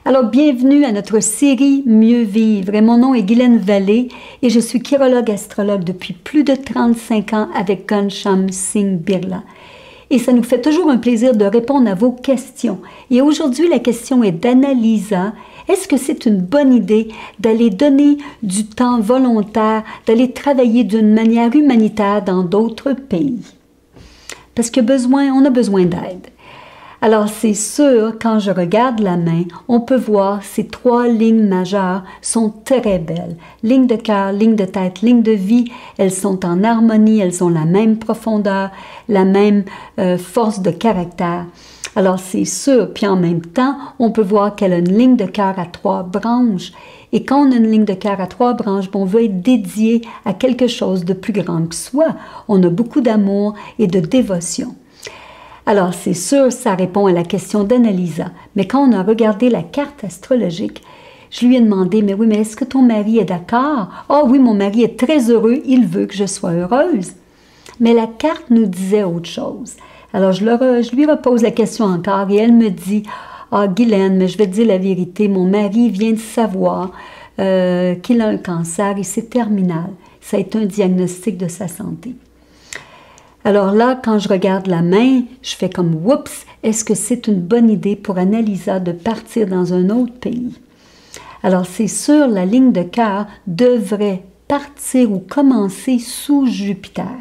Alors, bienvenue à notre série Mieux vivre. Et mon nom est Guylaine Vallée et je suis chirologue astrologue depuis plus de 35 ans avec Ghanshyam Singh Birla. Et ça nous fait toujours un plaisir de répondre à vos questions. Et aujourd'hui, la question est d'Annalisa. Est-ce que c'est une bonne idée d'aller donner du temps volontaire, d'aller travailler d'une manière humanitaire dans d'autres pays? Parce qu'on a besoin d'aide. Alors, c'est sûr, quand je regarde la main, on peut voir ces trois lignes majeures sont très belles. Ligne de cœur, ligne de tête, ligne de vie, elles sont en harmonie, elles ont la même profondeur, la même force de caractère. Alors, c'est sûr, puis en même temps, on peut voir qu'elle a une ligne de cœur à 3 branches. Et quand on a une ligne de cœur à 3 branches, on veut être dédié à quelque chose de plus grand que soi. On a beaucoup d'amour et de dévotion. Alors, c'est sûr, ça répond à la question d'Annalisa. Mais quand on a regardé la carte astrologique, je lui ai demandé, mais oui, mais est-ce que ton mari est d'accord? Ah oui, mon mari est très heureux, il veut que je sois heureuse. Mais la carte nous disait autre chose. Alors, je lui repose la question encore et elle me dit, ah, Guylaine, mais je vais te dire la vérité, mon mari vient de savoir qu'il a un cancer et c'est terminal. Ça a été un diagnostic de sa santé. Alors là, quand je regarde la main, je fais comme « Oups, est-ce que c'est une bonne idée pour Annalisa de partir dans un autre pays? » Alors c'est sûr, la ligne de cœur devrait partir ou commencer sous Jupiter.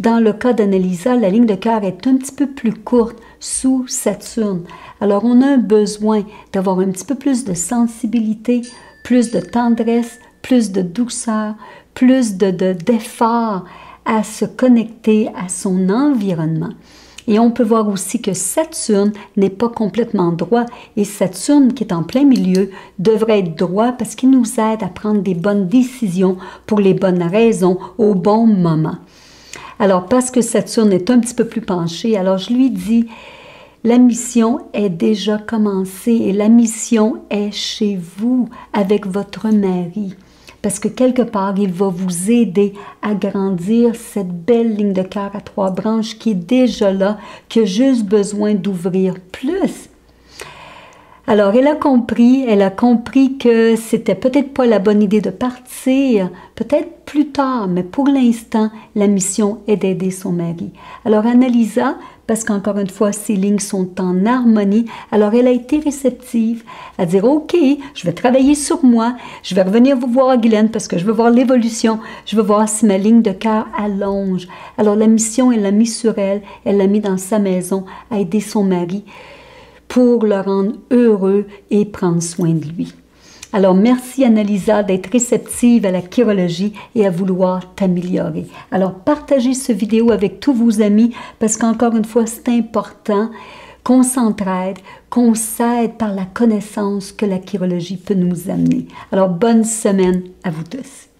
Dans le cas d'Annalisa, la ligne de cœur est un petit peu plus courte sous Saturne. Alors on a un besoin d'avoir un petit peu plus de sensibilité, plus de tendresse, plus de douceur, plus d'effort à se connecter à son environnement. Et on peut voir aussi que Saturne n'est pas complètement droit et Saturne, qui est en plein milieu, devrait être droit parce qu'il nous aide à prendre des bonnes décisions pour les bonnes raisons au bon moment. Alors, parce que Saturne est un petit peu plus penché, alors je lui dis, la mission est déjà commencée et la mission est chez vous avec votre mari. Parce que quelque part, il va vous aider à grandir cette belle ligne de cœur à 3 branches qui est déjà là, qui a juste besoin d'ouvrir plus. Alors, elle a compris que c'était peut-être pas la bonne idée de partir, peut-être plus tard, mais pour l'instant, la mission est d'aider son mari. Alors, Annalisa, parce qu'encore une fois, ces lignes sont en harmonie, alors elle a été réceptive à dire « Ok, je vais travailler sur moi, je vais revenir vous voir, Guylaine, parce que je veux voir l'évolution, je veux voir si ma ligne de cœur allonge. » Alors, la mission, elle l'a mis sur elle, elle l'a mis dans sa maison à aider son mari pour le rendre heureux et prendre soin de lui. Alors, merci Annalisa d'être réceptive à la chirologie et à vouloir t'améliorer. Alors, partagez cette vidéo avec tous vos amis parce qu'encore une fois, c'est important qu'on s'entraide, qu'on s'aide par la connaissance que la chirologie peut nous amener. Alors, bonne semaine à vous tous.